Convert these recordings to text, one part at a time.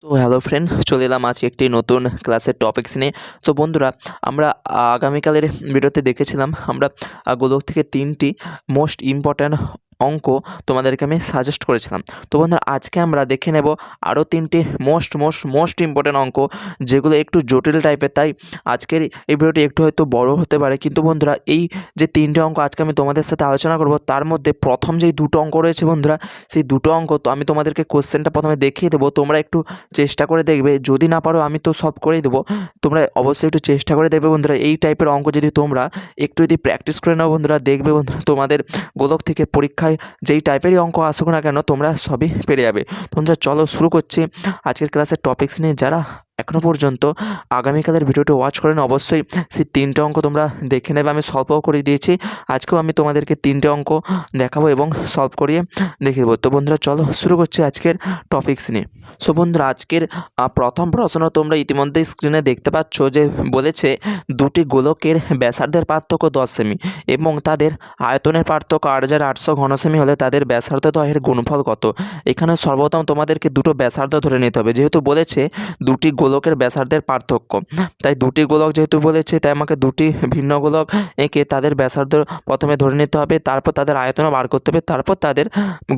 তো hello friends, চলে এলাম আজকে একটি নতুন ক্লাসের টপিকস নিয়ে। তো বন্ধুরা, আমরা আগামীকালের ভিডিওতে দেখেছিলাম আমরা গোলক থেকে 3টি মোস্ট ইম্পর্ট্যান্ট অঙ্ক তোমাদেরকে আমি সাজেস্ট করেছিলাম। তো বন্ধুরা, আজকে আমরা দেখে নেব আরও 3টি মোস্ট ইম্পর্ট্যান্ট অঙ্ক, যেগুলো একটু জটিল টাইপের। তাই আজকের এই ভিডিওটি একটু হয়তো বড় হতে পারে, কিন্তু বন্ধুরা এই যে 3টে অঙ্ক আজকে আমি তোমাদের সাথে আলোচনা করব, তার মধ্যে প্রথম যেই দুটো অঙ্ক রয়েছে বন্ধুরা, সেই দুটো অঙ্ক তো আমি তোমাদেরকে কোশ্চেনটা প্রথমে দেখিয়ে দেবো। তোমরা একটু চেষ্টা করে দেখবে, যদি না পারো আমি তো সলভ করেই দেবো। তোমরা অবশ্যই একটু চেষ্টা করে দেখবে বন্ধুরা। এই টাইপের অঙ্ক যদি তোমরা একটু যদি প্র্যাকটিস করে নাও বন্ধুরা, দেখবে বন্ধুরা তোমাদের গোলক থেকে পরীক্ষায় যেই টাইপেরই অঙ্ক আসুক না কেন, তোমরা সবই পেরে যাবে। তোমরা চলো শুরু করছি আজকের ক্লাসের টপিকস নিয়ে। যারা এখনও পর্যন্ত আগামীকালের ভিডিওটি ওয়াচ করেন, অবশ্যই সেই 3টে অঙ্ক তোমরা দেখে নেবে। আমি সলভও করে দিয়েছি, আজকেও আমি তোমাদেরকে 3টে অঙ্ক দেখাবো এবং সলভ করিয়ে দেখিয়ে দেবো। তো বন্ধুরা চলো শুরু করছি আজকের টপিকস নিয়ে। সো বন্ধুরা, আজকের প্রথম প্রশ্ন তোমরা ইতিমধ্যেই স্ক্রিনে দেখতে পাচ্ছ, যে বলেছে দুটি গোলকের ব্যাসার্ধের পার্থক্য 10 সেমি এবং তাদের আয়তনের পার্থক্য 8800 ঘন সেমি হলে তাদের ব্যাসার্ধ দ্বয়ের গুণফল কত। এখানে সর্বপ্রথম তোমাদেরকে দুটো ব্যাসার্ধ ধরে নিতে হবে, যেহেতু বলেছে দুটি গোলকের ব্যাসার্ধের পার্থক্য। তাই দুটি গোলক যেহেতু বলেছে, তাই আমাকে দুটি ভিন্ন গোলক এঁকে তাদের ব্যাসার্ধ প্রথমে ধরে নিতে হবে, তারপর তাদের আয়তনও বার করতে হবে, তারপর তাদের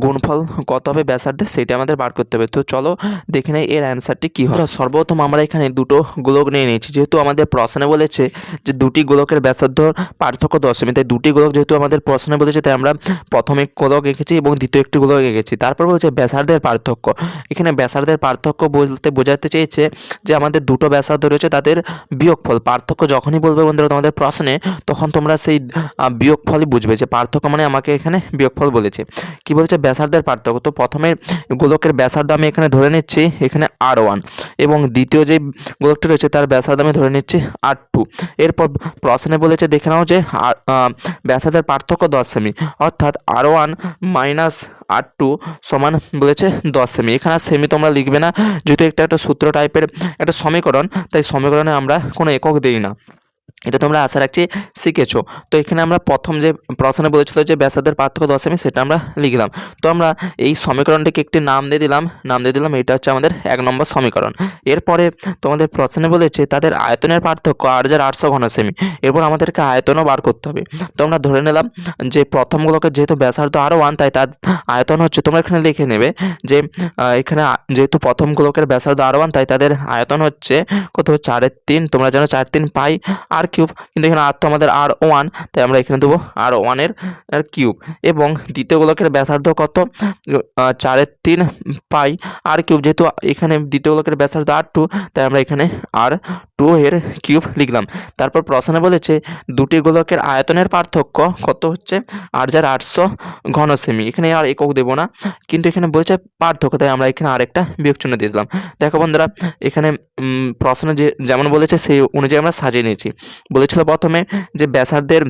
গুণফল কত হবে ব্যাসার্ধের, সেটা আমাদের বার করতে হবে। তো চলো দেখে নেই এর অ্যান্সারটি কী হয়। সর্বপ্রথম আমরা এখানে দুটো গোলক নিয়ে নিয়েছি, যেহেতু আমাদের প্রশ্নে বলেছে যে দুটি গোলকের ব্যাসার্ধ পার্থক্য 10 সেমি, তাই দুটি গোলক যেহেতু আমাদের প্রশ্নে বলেছে, তাই আমরা প্রথম এক গোলক এঁকেছি এবং দ্বিতীয় একটি গোলক এঁকেছি। তারপর বলছে ব্যাসার্ধের পার্থক্য। এখানে ব্যাসার্ধের পার্থক্য বলতে বোঝাতে চেয়েছে যে আমাদের দুটো ব্যাসার্ধ রয়েছে, তাদের বিয়োগফল। পার্থক্য যখনই বলবে বন্ধুরা তোমাদের প্রশ্নে, তখন তোমরা সেই বিয়োগফলই বুঝবে যে পার্থক্য মানে আমাকে এখানে বিয়োগফল বলেছে। কি বলছে ব্যাসার্ধের পার্থক্য। তো প্রথমে গোলকের ব্যাসার্ধ আমি এখানে ধরে নিচ্ছি এখানে R1, এবং দ্বিতীয় যে গোলকটি রয়েছে তার ব্যাসার্ধ আমি ধরে নিচ্ছি R2। এরপর প্রশ্নে বলেছে দেখে নাও যে ব্যাসার্ধের পার্থক্য 10 সেমি, অর্থাৎ R1 মাইনাস R2 সমান বলেছে 10 সেমি। এখানে সেমি তোমরা লিখবে না, যেহেতু একটা সূত্র টাইপের একটা সমীকরণ, তাই সমীকরণে আমরা কোনো একক দিই না। এটা তোমরা আশা রাখছি শিখেছো। তো এখানে আমরা প্রথম যে প্রশ্নে বলেছিল যে ব্যাসার্ধের পার্থক্য 10 সেমি, সেটা আমরা লিখলাম। তো আমরা এই সমীকরণটিকে একটি নাম দিয়ে দিলাম এটা হচ্ছে আমাদের 1 নম্বর সমীকরণ। এরপরে তোমাদের প্রশ্নে বলেছে তাদের আয়তনের পার্থক্য 8800 ঘন সেমি। এরপর আমাদেরকে আয়তনও বার করতে হবে। তো আমরা ধরে নিলাম যে প্রথমগুলোকে যেহেতু ব্যাসার্ধ R1, তাই তার আয়তন হচ্ছে, তোমরা এখানে লিখে নেবে যে এখানে যেহেতু প্রথম গোলকের ব্যাসার্ধ R1, তাই তাদের আয়তন হচ্ছে কত 4/3। তোমরা জানো 4/3 পাই R কিউব, কিন্তু এখানে আর তো আমাদের R1, তাই আমরা এখানে দেবো R1 এর কিউব। এবং দ্বিতীয় গোলকের ব্যাসার্ধ কত 4/3 পাই R কিউব, যেহেতু এখানে দ্বিতীয় গোলকের ব্যাসার্ধ R2, তাই আমরা এখানে R2 এর কিউব লিখলাম। তারপর প্রশ্নে বলেছে দুটি গোলকের আয়তনের পার্থক্য কত হচ্ছে 8800 ঘন সেমি। এখানে আর একক দেবো না, কিন্তু এখানে বলেছে পার্থক্য, তাই আমরা এখানে আরেকটা বিয়োগ চিহ্ন দিয়ে দিলাম। দেখো বন্ধুরা, এখানে প্রশ্ন যেমন বলেছে সেই অনুযায়ী আমরা সাজিয়ে নিয়েছি। বলেছিল প্রথমে যে ব্যাসার্ধের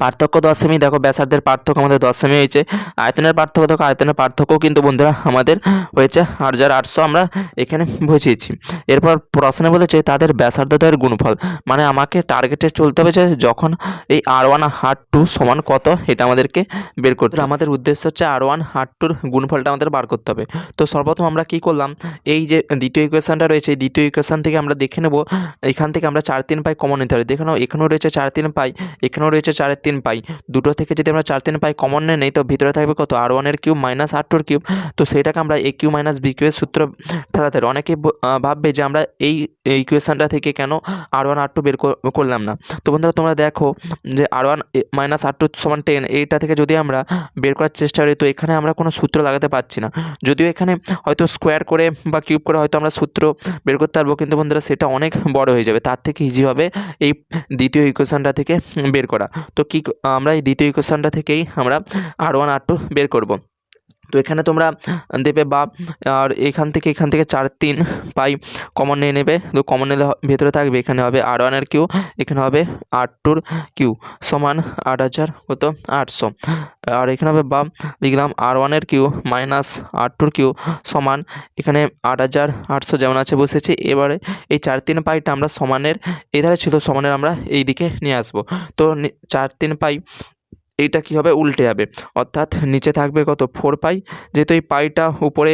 পার্থক্য 10 সেমি, দেখো ব্যাসার্ধের পার্থক্য আমাদের 10 সেমি হয়েছে। আয়তনের পার্থক্য দেখো, আয়তনের পার্থক্য কিন্তু বন্ধুরা আমাদের হয়েছে 8800, আমরা এখানে বুঝিয়েছি। এরপর প্রশ্নে বলেছে তাদের ব্যাসার্ধদ্বয়ের গুণফল, মানে আমাকে টার্গেটে চলতে হবে যে যখন এই R1 R2 সমান কত, এটা আমাদেরকে বের করতে হবে। আমাদের উদ্দেশ্য হচ্ছে R1 R2-র গুণফলটা আমাদের বার করতে হবে। তো সর্বপ্রথম আমরা কি করলাম, এই যে দ্বিতীয় ইকুয়েশনটা রয়েছে, এই দ্বিতীয় ইকুয়েশন থেকে আমরা দেখে নেব, এখান থেকে আমরা 4/3 পাই কমন নিতে হবে। দেখে নাও এখানেও রয়েছে 4/3 পাই, এখানেও রয়েছে 4/3 পাই। দুটো থেকে যদি আমরা 4/3 পাই কমন নেই, তো ভিতরে থাকবে কত R1 এর কিউব মাইনাস R2 এর কিউব। তো সেটাকে আমরা এ কিউ মাইনাস বি কিউ এর সূত্র ফেলাতে পারি। অনেকেই ভাববে যে আমরা এই ইকুয়েশনটা থেকে কেন R1 R2 বের করলাম না। তো বন্ধুরা তোমরা দেখো যে R1 মাইনাস R2 সমান 10, এইটা থেকে যদি আমরা বের করার চেষ্টা করি, তো এখানে আমরা কোনো সূত্র লাগাতে পারছি না। যদিও এখানে হয়তো স্কোয়ার করে বা কিউব করে হয়তো আমরা সূত্র বের করতে পারবো, কিন্তু বন্ধুরা সেটা অনেক বড় হয়ে যাবে। তার থেকে ইজি হবে এই দ্বিতীয় ইকুয়েশনটা থেকে বের করা। তো কি আমরা এই দ্বিতীয় ইকুয়েশনটা থেকেই আমরা R1 R2 বের করব। তো এখানে তোমরা দেবে বা আর এখান থেকে 4/3 পাই কমন নিয়ে নেবে। তো কমন নিলে ভেতরে থাকবে, এখানে হবে R1 এর কিউ, এখানে হবে R2 এর কিউ সমান 8800। আর এখানে হবে বা লিখলাম R1 এর কিউ মাইনাস R2 এর কিউ সমান এখানে 8800 যেমন আছে বসেছি। এবারে এই 4/3 পাইটা আমরা সমানের এধারে ছিল, সমানের আমরা এই দিকে নিয়ে আসবো। তো 4/3 পাই এইটা কী হবে, উল্টে যাবে, অর্থাৎ নিচে থাকবে কত 4 পাই। যেহেতু এই পাইটা উপরে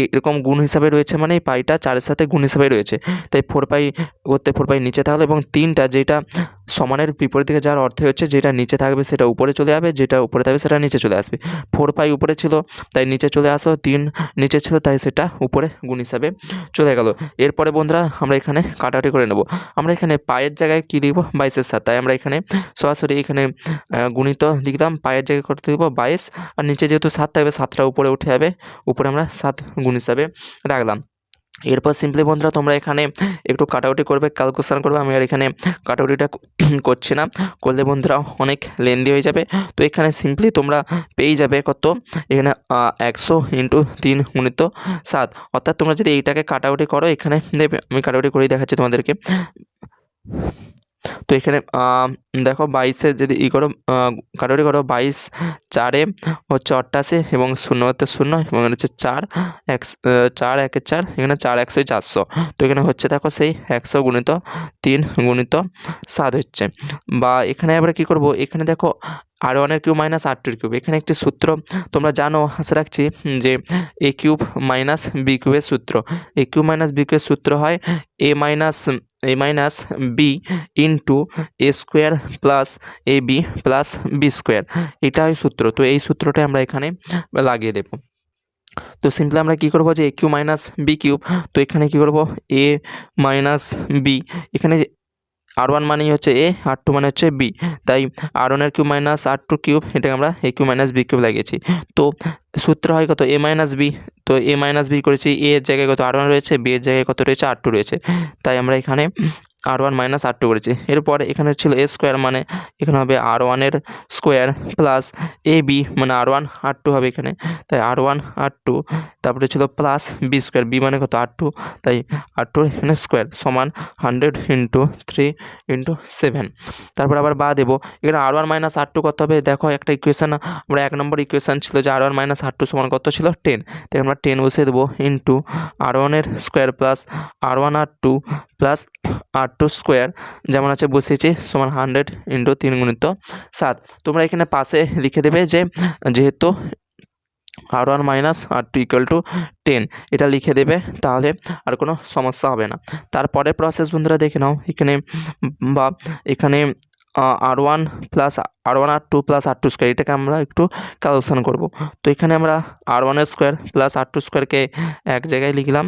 এরকম গুণ হিসাবে রয়েছে, মানে এই পাইটা 4-এর সাথে গুণ হিসাবে রয়েছে, তাই 4 পাই করতে 4 পাই নিচে থাকলো, এবং 3টা যেটা সমানের বিপরীত দিকে যাওয়ার অর্থ হচ্ছে যেটা নিচে থাকবে সেটা উপরে চলে যাবে, যেটা উপরে থাকবে সেটা নিচে চলে আসবে। 4 পাই উপরে ছিল তাই নিচে চলে আসলো, 3 নিচে ছিল তাই সেটা উপরে গুণ হিসাবে চলে গেল। এরপরে বন্ধুরা আমরা এখানে কাটাকাটি করে নেব। আমরা এখানে পায়ের জায়গায় কী লিখব, 22-এর 7, তাই আমরা এখানে সরাসরি এখানে গুণিত লিখলাম, পায়ের জায়গায় করতে দেবো 22, আর নিচে যেহেতু 7 থাকবে 7টা উপরে উঠে যাবে, উপরে আমরা 7 গুণ হিসাবে রাখলাম। এরপর সিম্পলি বন্ধুরা তোমরা এখানে একটু কাটাকুটি করবে, ক্যালকুলেশন করবে। আমি আর এখানে কাটাকুটিটা করছি না, করলে বন্ধুরা অনেক লেন্দি হয়ে যাবে। তো এখানে সিম্পলি তোমরা পেয়ে যাবে কত, এখানে 100 × 3 × 7, অর্থাৎ তোমরা যদি এইটাকে কাটাকুটি করো এখানে দেবে, আমি কাটাকুটি করেই দেখাচ্ছি তোমাদেরকে। তো এখানে দেখো 22-এ যদি করো কাটাকুটি করো, 22 4-এ হচ্ছে 88 এবং 0 হতে 0 এবং হচ্ছে 4 4 1 4, এখানে 4 100 400। তো এখানে হচ্ছে দেখো সেই 100 × 3 × 7 হচ্ছে। বা এখানে আবার কী করবো, এখানে দেখো r1-এর কিউব মাইনাস r2-এর কিউব, এখানে একটি সূত্র তোমরা জানো, আশা রাখছি, যে a কিউব মাইনাস b কিউবের সূত্র। a কিউব মাইনাস b কিউবের সূত্র হয় a minus b into a square plus ab plus b square, এটা হয় সূত্র। তো এই সূত্রটা আমরা এখানে লাগিয়ে দেব। তো সিম্পলি আমরা কী করবো, যে a cube minus b cube, তো এখানে কী করবো a মাইনাস b, এখানে r1 মানেই হচ্ছে a, r2 মানে হচ্ছে b, তাই r1-এর কিউব মাইনাস r2 কিউব, এটাকে আমরা a cube minus b cube লাগিয়েছি। তো সূত্র হয় কত, a মাইনাস b, তো a মাইনাস b করেছি, a এর জায়গায় কত r1 রয়েছে, b এর জায়গায় কত রয়েছে, r2 রয়েছে, তাই আমরা এখানে r1 মাইনাস r2 করেছি। এরপর এখানে ছিল a স্কোয়ার, মানে এখানে হবে r1-এর স্কোয়ার প্লাস ab, মানে r1 r2 হবে এখানে, তাই r1 r2, তারপরে ছিল প্লাস b স্কোয়ার, b মানে কত r2, তাই r2 এখানে স্কোয়ার সমান 100 × 3 × 7। তারপর আবার বা দেবো, এখানে r1 মাইনাস r2 কত হবে, দেখো একটা ইকুয়েশন, আমরা 1 নম্বর ইকুয়েশন ছিল যে r1 মাইনাস r2 সমান কত ছিল 10, তাই আমরা 10 বসিয়ে দেবো ইন্টু r1-এর স্কোয়ার প্লাস r1 r2 প্লাস r2 স্কোয়ার যেমন আছে বসিয়েছি সমান 100 × 3 × 7। তোমরা এখানে পাশে লিখে দেবে যে যেহেতু r1 মাইনাস r2 = 10, এটা লিখে দেবে, তাহলে আর কোনো সমস্যা হবে না। তারপরে প্রসেস বন্ধুরা দেখে নাও, এখানে r1 প্লাস r1 r2 প্লাস r2 স্কোয়ার, এটাকে আমরা একটু ক্যালকুলেশন করব। তো এখানে আমরা r1-এর স্কোয়ার প্লাস r2 স্কোয়ারকে এক জায়গায় লিখলাম,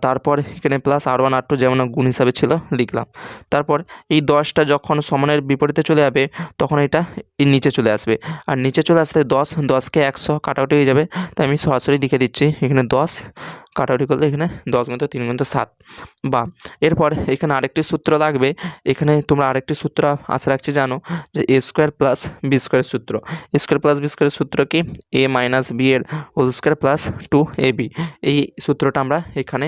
তারপর এখানে প্লাস r1 r2 যেমন গুণ হিসাবে ছিল লিখলাম। তারপর এই 10টা যখন সমানের বিপরীতে চলে যাবে তখন এটা এর নিচে চলে আসবে, আর নিচে চলে আসলে 10কে 100 কাটাকুটি হয়ে যাবে, তাই আমি সরাসরি লিখে দিচ্ছি এখানে 10 কাটাকুটি করলে এখানে 10 × 3 × 7। বা এরপর এখানে আরেকটি সূত্র লাগবে, এখানে তোমরা আরেকটি সূত্র আশা রাখছি জানো, যে a স্কোয়ার প্লাস b স্কোয়ারের সূত্র। a স্কোয়ার প্লাস b স্কোয়ারের সূত্র কি, a মাইনাস b এর হোল স্কোয়ার প্লাস 2ab, এই সূত্রটা আমরা এখানে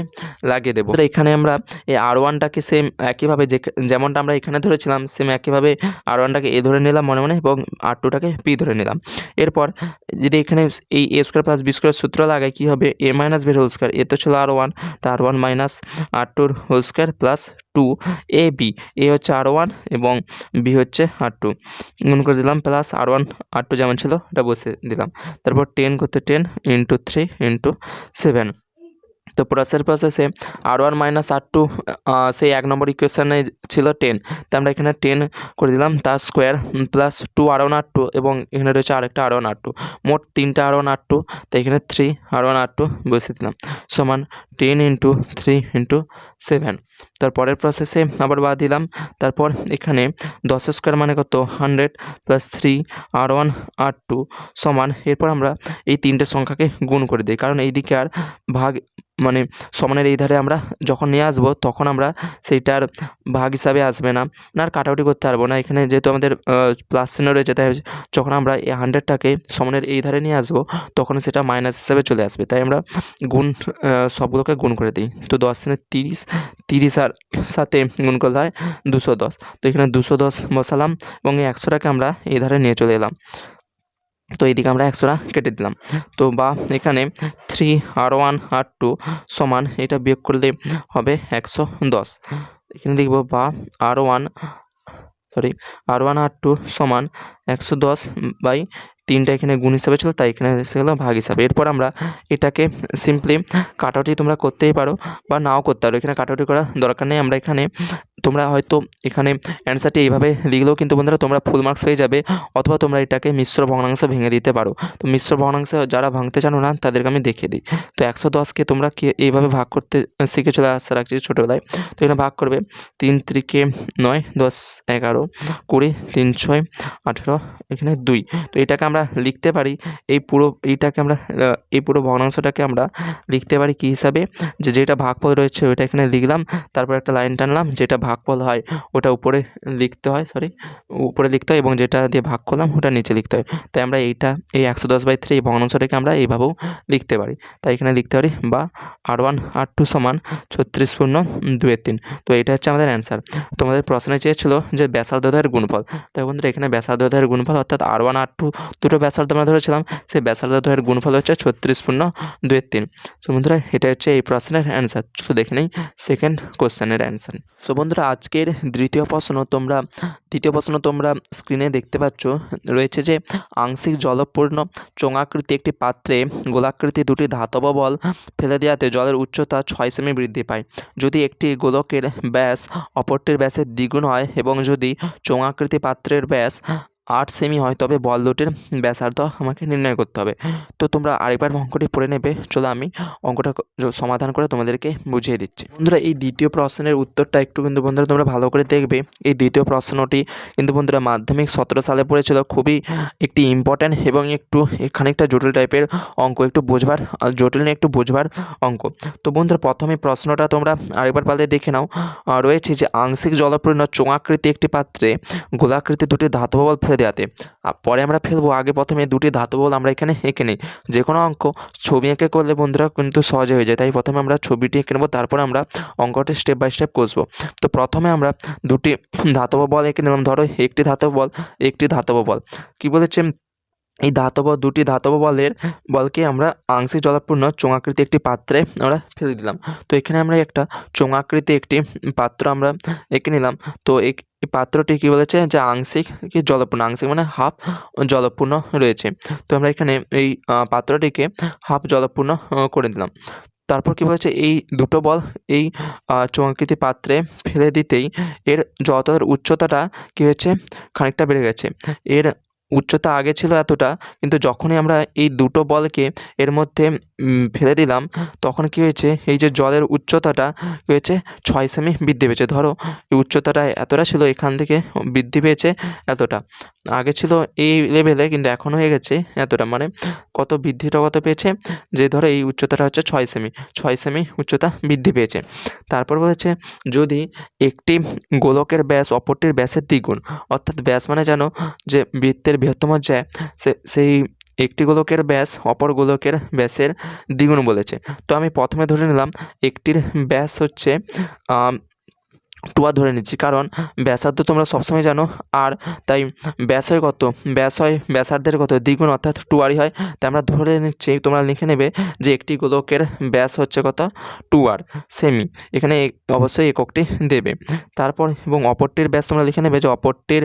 লাগিয়ে দেবো। এখানে আমরা এই r1টাকে সেম একইভাবে যেমনটা আমরা এখানে ধরেছিলাম সেম একইভাবে r1টাকে a ধরে নিলাম মনে মনে, এবং r2টাকে b ধরে নিলাম। এরপর যদি এখানে এই a square plus b square সূত্র লাগাই কী হবে, a মাইনাস b এর হোল স্কোয়ার, এ তো ছিল r1, তা r1 মাইনাস r2-র হোল স্কোয়ার প্লাস 2ab, এ হচ্ছে r1 এবং b হচ্ছে r2, গুণ করে দিলাম, প্লাস r1 r2 যেমন ছিল এটা বসে দিলাম। তারপর 10 করতে 10 × 3 × 7। তো প্রসেসে r1 মাইনাস r2 সেই 1 নম্বর ইকুয়েশানে ছিল 10, তো আমরা এখানে 10 করে দিলাম, তার স্কোয়ার প্লাস 2 r1 r2, এবং এখানে রয়েছে আরেকটা r1 r2, মোট 3টা r1 r2, তো এখানে 3 r1 r2 বসিয়ে দিলাম সমান 10 × 3 × 7। তারপরের প্রসেসে আবার বাদ দিলাম, তারপর এখানে 10 স্কোয়ার মানে কত 100 প্লাস 3 r1 r2 সমান, এরপর আমরা এই 3টে সংখ্যাকে গুণ করে দিই, কারণ এই দিকে আর ভাগ মানে সমানের এই ধারে আমরা যখন নিয়ে আসবো তখন আমরা সেইটার ভাগ হিসাবে আসবে না, আর কাটাকুটি করতে পারবো না, এখানে যেহেতু আমাদের প্লাস চিহ্ন রয়েছে, তাই যখন আমরা এই 100টাকে সমানের এই ধারে নিয়ে আসবো তখন সেটা মাইনাস হিসাবে চলে আসবে, তাই আমরা গুণ সবগুলোকে গুণ করে দিই। তো 10 × 30, 30 আর সাথে গুণ করলে হয় 210, তো এখানে 210 বসালাম এবং এই 100টাকে আমরা এই ধারে নিয়ে চলে এলাম, তো এইদিকে আমরা 100টা কেটে দিলাম। তো বা এখানে 3 r1 r2 সমান, এটা বিয়োগ করলে হবে 110, এখানে লিখব বা r1 R1 R2 সমান 110/3টা এখানে গুণ হিসাবে ছিল, তাই এখানে এসে গেল ভাগ হিসাবে। এরপর আমরা এটাকে সিম্পলি কাটাকুটি তোমরা করতেই পারো বা নাও করতে পারো, এখানে কাটাকুটি করার দরকার নেই। আমরা এখানে তোমরা হয়তো এখানে অ্যান্সারটি এইভাবে লিখলেও কিন্তু বন্ধুরা তোমরা ফুল মার্কস পেয়ে যাবে, অথবা তোমরা এটাকে মিশ্র ভগ্নাংশে ভেঙে দিতে পারো। তো মিশ্র ভগ্নাংশে যারা ভাঙতে জানো না তাদেরকে আমি দেখিয়ে দিই। তো 110কে তোমরা এইভাবে ভাগ করতে শিখে চলে আসতে রাখছি ছোটোবেলায়। তো এখানে ভাগ করবে 3 × 9, 10, 11, 20, 3 × 6, 18, এখানে 2। তো এটাকে আমরা লিখতে পারি এইটাকে আমরা এই পুরো ভগ্নাংশটাকে আমরা লিখতে পারি কী হিসাবে, যেটা ভাগফল রয়েছে ওইটা এখানে লিখলাম, তারপর একটা লাইন টানলাম, যেটা ভাগফল হয় ওটা উপরে লিখতে হয়, উপরে লিখতে হয়, এবং যেটা দিয়ে ভাগ করলাম ওটা নিচে লিখতে হয়। তাই আমরা এই 110/3 এই ভগ্নাংশটাকে আমরা এইভাবেও লিখতে পারি। তাই এখানে লিখতে পারি বা R1 R2 সমান 36/2/3। তো এটা হচ্ছে আমাদের অ্যান্সার। তোমাদের প্রশ্নে চেয়েছিল যে ব্যাসার্ধদ্বয়ের গুণফল। তাই বন্ধুরা এখানে ব্যাসার্ধদ্বয়ের গুণফল অর্থাৎ R1 R2 দুটো ব্যাসার্ধ আমরা ধরেছিলাম, সেই ব্যাসার্ধদ্বয়ের গুণফল হচ্ছে 36/2/3। সো বন্ধুরা এটা হচ্ছে এই প্রশ্নের অ্যান্সার। চলো দেখে নেই সেকেন্ড কোশ্চেনের অ্যান্সার। সো বন্ধুরা আজকের দ্বিতীয় প্রশ্ন তোমরা স্ক্রিনে দেখতে পাচ্ছ, রয়েছে যে আংশিক জলপূর্ণ চোঙাকৃতি একটি পাত্রে গোলাকৃতি দুটি ধাতব বল ফেলে দেওয়াতে জলের উচ্চতা 6 সেমি বৃদ্ধি পায়। যদি একটি গোলকের ব্যাস অপরটির ব্যাসের দ্বিগুণ হয় এবং যদি চোঙাকৃতি পাত্রের ব্যাস 8 সেমি হয়, তবে বল দুটির ব্যাসার্ধ আমাকে নির্ণয় করতে হবে। তো তোমরা আরেকবার অঙ্কটি পড়ে নেবে। চলো আমি অঙ্কটা সমাধান করে তোমাদেরকে বুঝিয়ে দিচ্ছি। বন্ধুরা এই দ্বিতীয় প্রশ্নের উত্তরটা একটু কিন্তু বন্ধুরা তোমরা ভালো করে দেখবে। এই দ্বিতীয় প্রশ্নটি কিন্তু বন্ধুরা মাধ্যমিক 17 সালে পড়েছিল, খুবই একটি ইম্পর্ট্যান্ট এবং একটু খানিকটা জটিল টাইপের অঙ্ক, একটু জটিল নিয়ে একটু বোঝবার অঙ্ক। তো বন্ধুরা প্রথমে প্রশ্নটা তোমরা আরেকবার পারলে দেখে নাও। রয়েছে যে আংশিক জলপূর্ণ চোঙাকৃতি একটি পাত্রে গোলাকৃতি দুটি ধাতব বল ফেলে দেওয়াতে, পরে আমরা ফেলবো, আগে প্রথমে দুটি ধাতব বল আমরা এখানে এঁকে নিই। যে কোনো অঙ্ক ছবি এঁকে করলে বন্ধুরা কিন্তু সহজে হয়ে যায়, তাই প্রথমে আমরা ছবিটি এঁকে নেবো, তারপর আমরা অঙ্কটি স্টেপ বাই স্টেপ কষবো। তো প্রথমে আমরা দুটি ধাতব বল এঁকে নিলাম। ধরো একটি ধাতব বল কি বলেছে, এই দুটি ধাতব বলকে আমরা আংশিক জলপূর্ণ চোঙাকৃতি একটি পাত্রে আমরা ফেলে দিলাম। তো এখানে আমরা একটা চোঙাকৃতি একটি পাত্র আমরা এঁকে নিলাম। তো এই পাত্রটি কী বলেছে যে আংশিক মানে হাফ জলপূর্ণ রয়েছে। তো আমরা এখানে এই পাত্রটিকে হাফ জলপূর্ণ করে দিলাম। তারপর কী বলেছে, এই দুটো বল এই চোঙাকৃতি পাত্রে ফেলে দিতেই এর উচ্চতাটা কী হয়েছে, খানিকটা বেড়ে গেছে। এর উচ্চতা আগে ছিল এতটা, কিন্তু যখনই আমরা এই দুটো বলকে এর মধ্যে ফেলে দিলাম, তখন কী হয়েছে, এই যে জলের উচ্চতাটা কী হয়েছে 6 সেমি বৃদ্ধি পেয়েছে। ধরো এই উচ্চতাটা এতটা ছিল, এখান থেকে বৃদ্ধি পেয়েছে এতটা। আগে ছিল এই লেভেলে, কিন্তু এখন হয়ে গেছে এতটা। মানে কত বৃদ্ধিটা কত পেয়েছে, যে ধরো এই উচ্চতাটা হচ্ছে 6 সেমি উচ্চতা বৃদ্ধি পেয়েছে। তারপর বলেছে যদি একটি গোলকের ব্যাস অপরটির ব্যাসের দ্বিগুণ, অর্থাৎ ব্যাস মানে জানো যে বৃত্তের বৃহত্তম জ্যা, সেই একটি গোলকের ব্যাস অপর গোলকের ব্যাসের দ্বিগুণ বলেছে। তো আমি প্রথমে ধরে নিলাম একটির ব্যাস হচ্ছে 2r ধরে নিচ্ছি, কারণ ব্যাসার্ধ তোমরা সবসময় জানো আর, তাই ব্যাস হয় কত, ব্যাসার্ধের কত দ্বিগুণ, অর্থাৎ 2r হয়। তাই আমরা ধরে নিচ্ছি, তোমরা লিখে নেবে যে একটি গোলকের ব্যাস হচ্ছে কত 2r সেমি, এখানে অবশ্যই এককটি দেবে। তারপর এবং অপরটির ব্যাস তোমরা লিখে নেবে যে অপরটির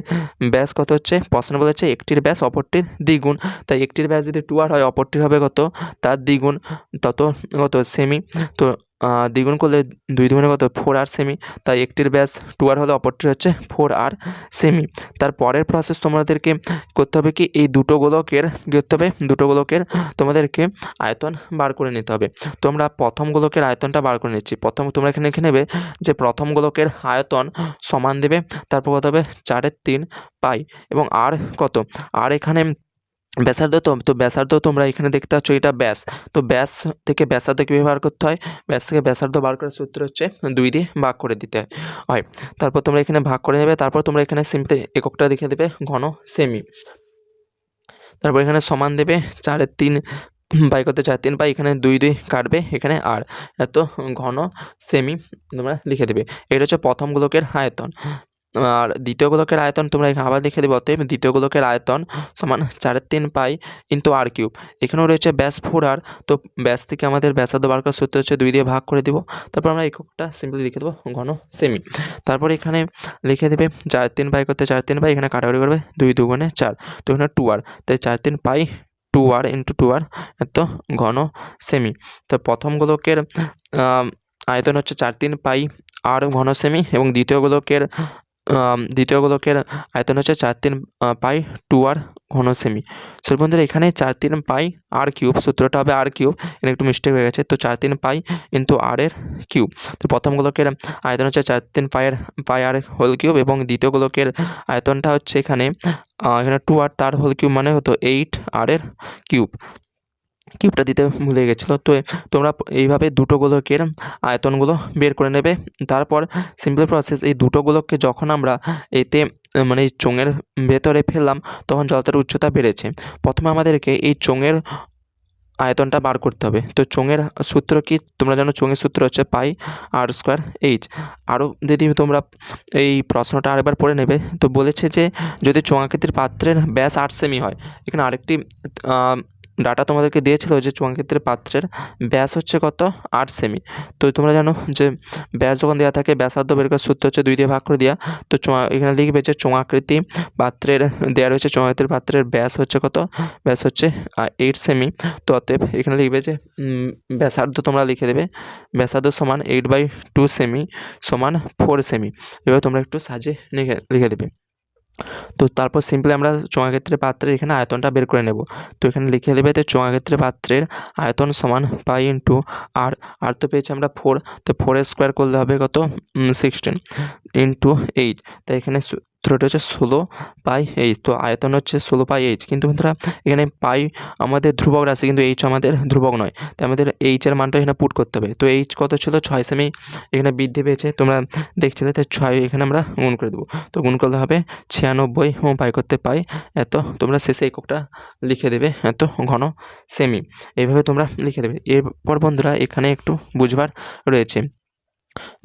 ব্যাস কত হচ্ছে, প্রশ্ন বলেছে একটির ব্যাস অপরটির দ্বিগুণ, তাই একটির ব্যাস যদি 2r হয় অপরটির হবে কত তার দ্বিগুণ, কত সেমি। তো দ্বিগুণ করলে 2 দুগুণে কত 4r সেমি, তাই একটির ব্যাস 2r হলে অপরটির হচ্ছে 4r সেমি। তার পরের প্রসেস তোমাদেরকে করতে হবে কি, এই দুটো গোলকের তোমাদেরকে আয়তন বার করে নিতে হবে। তোমরা প্রথম গোলকের আয়তনটা বার করে নিচ্ছি। তোমরা এখানে লিখে নেবে যে প্রথম গোলকের আয়তন সমান দেবে, তারপর কত হবে 4/3 পাই, এবং আর কত, আর এখানে ব্যাসার্ধ। তো ব্যাসার্ধ তোমরা এখানে দেখতে পাচ্ছ এটা ব্যাস। তো ব্যাস থেকে ব্যাসার্ধ কীভাবে বার করতে হয়, ব্যাস থেকে ব্যাসার্ধ বার করার সূত্র হচ্ছে 2 দিয়ে ভাগ করে দিতে হয়। তারপর তোমরা এখানে ভাগ করে নেবে, তারপর তোমরা এখানে সিম্পলি এককটা লিখে দেবে ঘন সেমি। তারপর এখানে সমান দেবে 4/3 বাই করতে 4/3 পাই, এখানে 2 কাটবে, এখানে আর এত ঘন সেমি তোমরা লিখে দেবে। এটা হচ্ছে প্রথম গোলকের আয়তন। আর দ্বিতীয় গোলকের আয়তন তোমরা এখানে আবার লিখে দেবে। অতএব দ্বিতীয় গোলকের আয়তন সমান 4/3 পাই ইন্টু r কিউব। এখানেও রয়েছে ব্যাস 4r, তো ব্যাস থেকে আমাদের ব্যাসার্ধ বার করার সূত্র হচ্ছে 2 দিয়ে ভাগ করে দিব। তারপর আমরা এককটা সিম্পলি লিখে দেবো ঘন সেমি। তারপর এখানে লিখে দেবে 4/3 পাই করতে 4/3 পাই, এখানে কাটাকাটি করবে 2 দুগুণে 4, তো এখানে 2r, তাই 4/3 পাই 2r ইন্টু 2r এত ঘন সেমি। তো প্রথম গোলকের আয়তন হচ্ছে 4/3 পাই r ঘন সেমি, এবং দ্বিতীয় গোলকের আয়তন হচ্ছে 4/3 পাই 2r ঘন সেমি। সো বন্ধুরা এখানে 4/3 পাই r কিউব, সূত্রটা হবে r কিউব, এখানে একটু মিস্টেক হয়ে গেছে, তো 4/3 পাই ইন্টু r এর কিউব। তো প্রথম গোলকের আয়তন হচ্ছে 4/3 পাই r হোল কিউব, এবং দ্বিতীয় গোলকের আয়তনটা হচ্ছে এখানে 2r তার হোল কিউব, মানে হতো 8r এর কিউব। কিউবটা দিতে ভুলে গেছিলো। তো তোমরা এইভাবে দুটো গোলকের আয়তনগুলো বের করে নেবে। তারপর সিম্পল প্রসেস, এই দুটো গোলককে যখন আমরা এতে মানে এই চোঙের ভেতরে ফেললাম তখন জলটার উচ্চতা বেড়েছে। প্রথমে আমাদেরকে এই চোঙের আয়তনটা বার করতে হবে। তো চোঙের সূত্র কি তোমরা জানো? চোঙের সূত্র হচ্ছে পাই r স্কোয়ার এইচ। আরও যদি তোমরা এই প্রশ্নটা আরেকবার পড়ে নেবে, তো বলেছে যে যদি চোঙাকৃতির পাত্রের ব্যাস 8 সেমি হয়, এখানে আরেকটি ডাটা তোমাদেরকে দিয়েছিল যে চোঙাকৃতির পাত্রের ব্যাস হচ্ছে কত? 8 সেমি। তো তোমরা জানো যে ব্যাস যখন দেওয়া থাকে ব্যাসার্ধ বের করার সূত্র হচ্ছে 2 দিয়ে ভাগ করে দেওয়া। তো এখানে লিখবে যে চোঙাকৃতি পাত্রের দেওয়া রয়েছে, চোঙাকৃতির পাত্রের ব্যাস হচ্ছে কত? ব্যাস হচ্ছে 8 সেমি। তো অতএব এখানে লিখবে যে ব্যাসার্ধ তোমরা লিখে দেবে, ব্যাসার্ধ সমান 8/2 সেমি সমান 4 সেমি। এভাবে তোমরা একটু সাজিয়ে লিখে দেবে। তো তারপর সিম্পলি আমরা চোঙাক্ষেত্রের পাত্রের এখানে আয়তনটা বের করে নেব। তো এখানে লিখে দেবে যে চোঙাক্ষেত্রের পাত্রের আয়তন সমান পাই ইন্টু আর, আর তো পেয়েছি আমরা 4, তো 4 স্কোয়ার করলে হবে কত? 16 ইন্টু 8, তাই এখানে সূত্রটা হচ্ছে 16 পাই এইচ। তো আয়তন হচ্ছে 16 পাই এইচ, কিন্তু বন্ধুরা এখানে পাই আমাদের ধ্রুবক রাশি, কিন্তু এইচ আমাদের ধ্রুবক নয়, তাই আমাদের এইচের মানটা এখানে পুট করতে হবে। তো এইচ কত ছিল? 6 সেমি, এখানে বৃদ্ধি পেয়েছে তোমরা দেখছিলে, তাই 6 এখানে আমরা গুণ করে দেবো। তো গুণ করলে হবে 96 এবং পাই করতে পাই এত। তোমরা শেষে এককটা লিখে দেবে এত ঘন সেমি। এইভাবে তোমরা লিখে দেবে। এরপর বন্ধুরা এখানে একটু বুঝবার রয়েছে।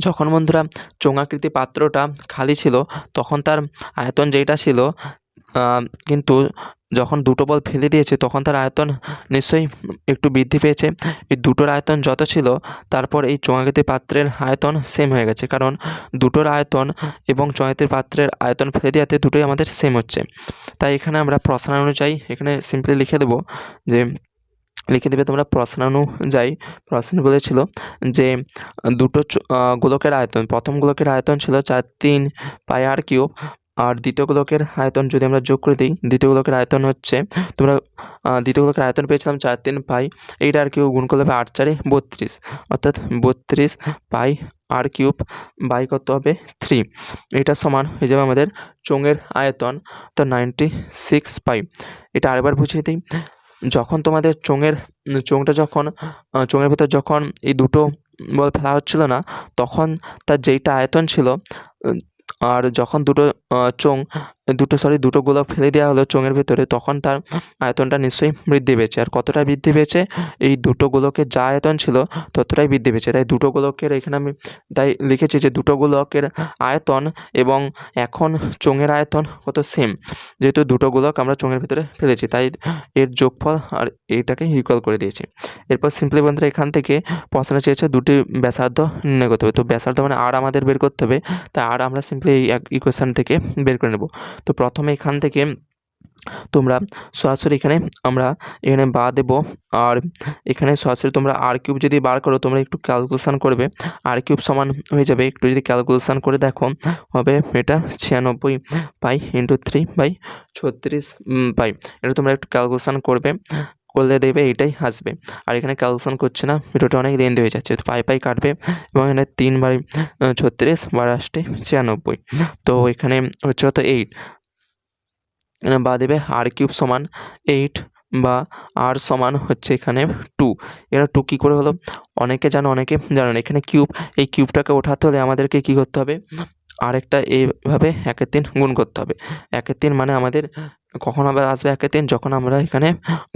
যখন বন্ধুরা চোঙাকৃতি পাত্রটা খালি ছিল তখন তার আয়তন যেইটা ছিল, কিন্তু যখন দুটো বল ফেলে দিয়েছে তখন তার আয়তন নিশ্চয়ই একটু বৃদ্ধি পেয়েছে। এই দুটোর আয়তন যত ছিল তারপর এই চোঙাকৃতি পাত্রের আয়তন সেম হয়ে গেছে, কারণ দুটোর আয়তন এবং চোঙাকৃতি পাত্রের আয়তন ফেলে দেওয়াতে দুটোই আমাদের সেম হচ্ছে। তাই এখানে আমরা প্রশ্নানুযায়ী এখানে সিম্পলি লিখে দেবো যে লিখে দেবে তোমরা প্রশ্নানুযায়ী। প্রশ্ন বলেছিল যে দুটো গোলকের আয়তন, প্রথম গোলকের আয়তন ছিল 4/3 পাই r কিউব, আর দ্বিতীয় গোলকের আয়তন যদি আমরা যোগ করে দিই, দ্বিতীয় গোলকের আয়তন হচ্ছে তোমরা দ্বিতীয় গোলকের আয়তন পেয়েছিলাম 4/3 পাই, এইটা আর কিউব গুণ করলে হবে 8×4 32, অর্থাৎ 32 পাই r কিউব বাই কত হবে 3। এটা সমান হয়ে যাবে আমাদের চোঙের আয়তন, তো 96 পাই। এটা আরেকবার বুঝিয়ে দিই। যখন তোমাদের চোঙটা যখন চোঙের ভেতর যখন এই দুটো বল ফেলা হচ্ছিল না তখন তার যেইটা আয়তন ছিল, আর যখন দুটো গোলক ফেলে দেওয়া হলো চোঙের ভেতরে তখন তার আয়তনটা নিশ্চয়ই বৃদ্ধি পেয়েছে। আর কতটা বৃদ্ধি পেয়েছে? এই দুটো গোলকের যা আয়তন ছিল ততটাই বৃদ্ধি পেয়েছে। তাই দুটো গোলকের এখানে আমি তাই লিখেছি যে দুটো গোলকের আয়তন এবং এখন চোঙের আয়তন কত সেম, যেহেতু দুটো গোলক আমরা চোঙের ভেতরে ফেলেছি তাই এর যোগফল আর এইটাকে ইকুয়াল করে দিয়েছি। এরপর সিম্পলি বন্ধুরা এখান থেকে প্রশ্ন চেয়েছে দুটি ব্যাসার্ধ নির্ণয় করতে হবে। তো ব্যাসার্ধ মানে আর আমাদের বের করতে হবে, তাই আর আমরা সিম্পলি এই ইকুয়েশন থেকে বের করে নেব। তো প্রথমে এখান থেকে তোমরা সরাসরি এখানে বা দেবো, আর এখানে সরাসরি তোমরা r কিউব যদি বার করো তোমরা একটু ক্যালকুলেশন করবে, r কিউব সমান হয়ে যাবে, একটু যদি ক্যালকুলেশন করে দেখো হবে এটা 96 পাই ইন্টু 3/36 পাই। এটা তোমরা একটু ক্যালকুলেশন করলে দেখবে এইটাই আসবে। আর এখানে ক্যালকুলেশন করছে না, ভিডিওটা অনেক লেন্দি হয়ে যাচ্ছে। তো পাই কাটবে এবং এখানে 3/36 বা 96। তো এখানে হচ্ছে কত 8, বা দেবে r কিউব সমান 8 বা r সমান হচ্ছে এখানে 2। এখানে 2 কী করে হলো অনেকে জানো অনেকে জানো না। এখানে কিউব, এই কিউবটাকে ওঠাতে হলে আমাদেরকে কী করতে হবে? আরেকটা এইভাবে 1/3 গুণ করতে হবে। 1/3 মানে আমাদের কখন আবার আসবে 1/3 যখন আমরা এখানে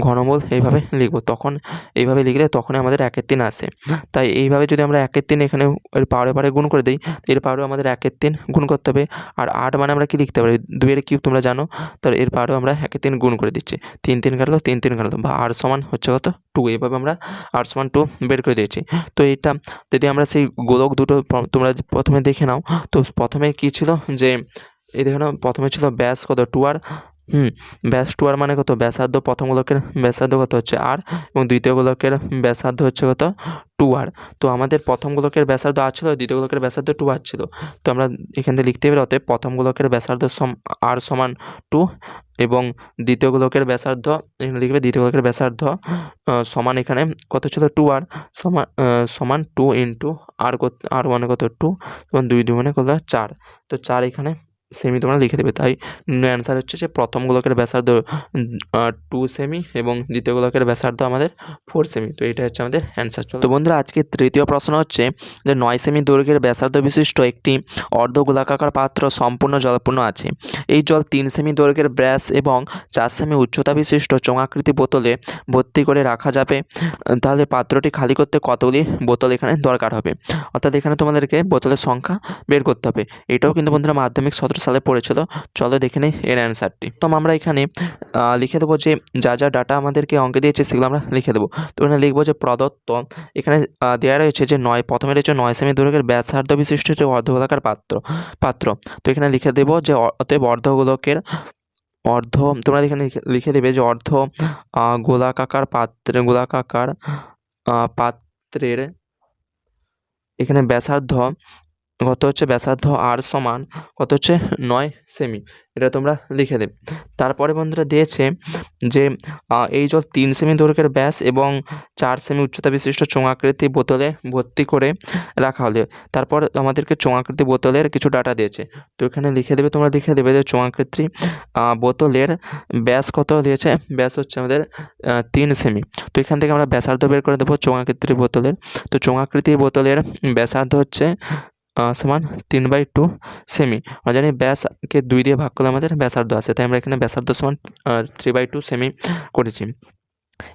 ঘনমূল এইভাবে লিখব, তখন এইভাবে লিখলে তখনই আমাদের 1/3 আসে। তাই এইভাবে যদি আমরা 1/3 এখানে এর পাওয়ারে গুণ করে দিই, এর পাওয়ারেও আমাদের 1/3 গুণ করতে হবে। আর 8 মানে আমরা কি লিখতে পারি, 2 এর কিউব তোমরা জানো, তাহলে এর পাওয়ারেও আমরা 1/3 গুণ করে দিচ্ছি। 3 3 কাটলো, 3 3 কাটলো, বা r সমান হচ্ছে কত 2। এইভাবে আমরা r সমান 2 বের করে দিয়েছি। তো এটা যদি আমরা সেই গোলক দুটো তোমরা প্রথমে দেখে নাও, তো প্রথমে কি ছিল যে এই দেখে নাও, প্রথমে ছিল ব্যাস কত 2r, ব্যাস 2r মানে কত, ব্যাসার্ধ প্রথম গোলকের ব্যাসার্ধ কত হচ্ছে r, এবং দ্বিতীয় গোলকের ব্যাসার্ধ হচ্ছে কত 2r। তো আমাদের প্রথম গোলকের ব্যাসার্ধ r ছিল, দ্বিতীয় গোলকের ব্যাসার্ধ 2r ছিল। তো আমরা এখান থেকে লিখতে পারি অতএব প্রথম গোলকের ব্যাসার্ধ r সমান 2, এবং দ্বিতীয় গোলকের ব্যাসার্ধ এখানে লিখবে, দ্বিতীয় গোলকের ব্যাসার্ধ সমান এখানে কত ছিল 2r, সমান 2 ইন্টু r মানে কত 2, এবং 2 2 মানে কত 4। তো 4 এখানে সেমি তোমরা লিখে দেবে। তাই অ্যান্সার হচ্ছে যে প্রথম গোলকের ব্যাসার্ধ 2 সেমি এবং দ্বিতীয় গোলকের ব্যাসার্ধ আমাদের 4 সেমি। তো এটা হচ্ছে আমাদের অ্যান্সার। তো বন্ধুরা, আজকে তৃতীয় প্রশ্ন হচ্ছে যে 9 সেমি দৈর্ঘ্যের ব্যাসার্ধ বিশিষ্ট একটি অর্ধ গোলাকার পাত্র সম্পূর্ণ জলপূর্ণ আছে। এই জল 3 সেমি দৈর্ঘ্যের ব্যাস এবং 4 সেমি উচ্চতা বিশিষ্ট চোঙাকৃতি বোতলে ভর্তি করে রাখা যাবে। তাহলে পাত্রটি খালি করতে কতগুলি বোতল এখানে দরকার হবে? অর্থাৎ এখানে তোমাদেরকে বোতলের সংখ্যা বের করতে হবে। এটাও কিন্তু বন্ধুরা মাধ্যমিক 17 সালে পড়েছিল। চলো দেখে নিই এর অ্যান্সারটি। তো আমরা এখানে লিখে দেবো যে যা যা ডাটা আমাদেরকে অঙ্কে দিয়েছে সেগুলো আমরা লিখে দেবো। তো এখানে লিখবো যে প্রদত্ত এখানে দেওয়া রয়েছে যে প্রথমে রয়েছে 9 সেমি দৈর্ঘ্যের ব্যাসার্ধ বিশিষ্ট একটি অর্ধগোলাকার পাত্র। তো এখানে লিখে দেবো যে অতএব তোমরা এখানে লিখে দেবে যে গোলাকার পাত্রের এখানে ব্যাসার্ধ কত হচ্ছে, ব্যাসার্ধ r সমান কত হচ্ছে 9 সেমি। এটা তোমরা লিখে দেবে। তারপরে বন্ধুরা দিয়েছে যে এই জল 3 সেমি দৈর্ঘ্যের ব্যাস এবং 4 সেমি উচ্চতা বিশিষ্ট চোঙাকৃতি বোতলে ভর্তি করে রাখা হলে। তারপর আমাদেরকে চোঙাকৃতি বোতলের কিছু ডাটা দিয়েছে। তো এখানে লিখে দেবে, তোমরা লিখে দেবে যে চোঙাকৃতি বোতলের ব্যাস কত দিয়েছে, ব্যাস হচ্ছে আমাদের 3 সেমি। তো এখান থেকে আমরা ব্যাসার্ধ বের করে দেবো চোঙাকৃতি বোতলের। তো চোঙাকৃতি বোতলের ব্যাসার্ধ হচ্ছে সমান 3/2 সেমি। আমরা জানি ব্যাসকে 2 দিয়ে ভাগ করলে আমাদের ব্যাসার্ধ আসে, তাই আমরা এখানে ব্যাসার্ধ সমান 3/2 সেমি করেছি।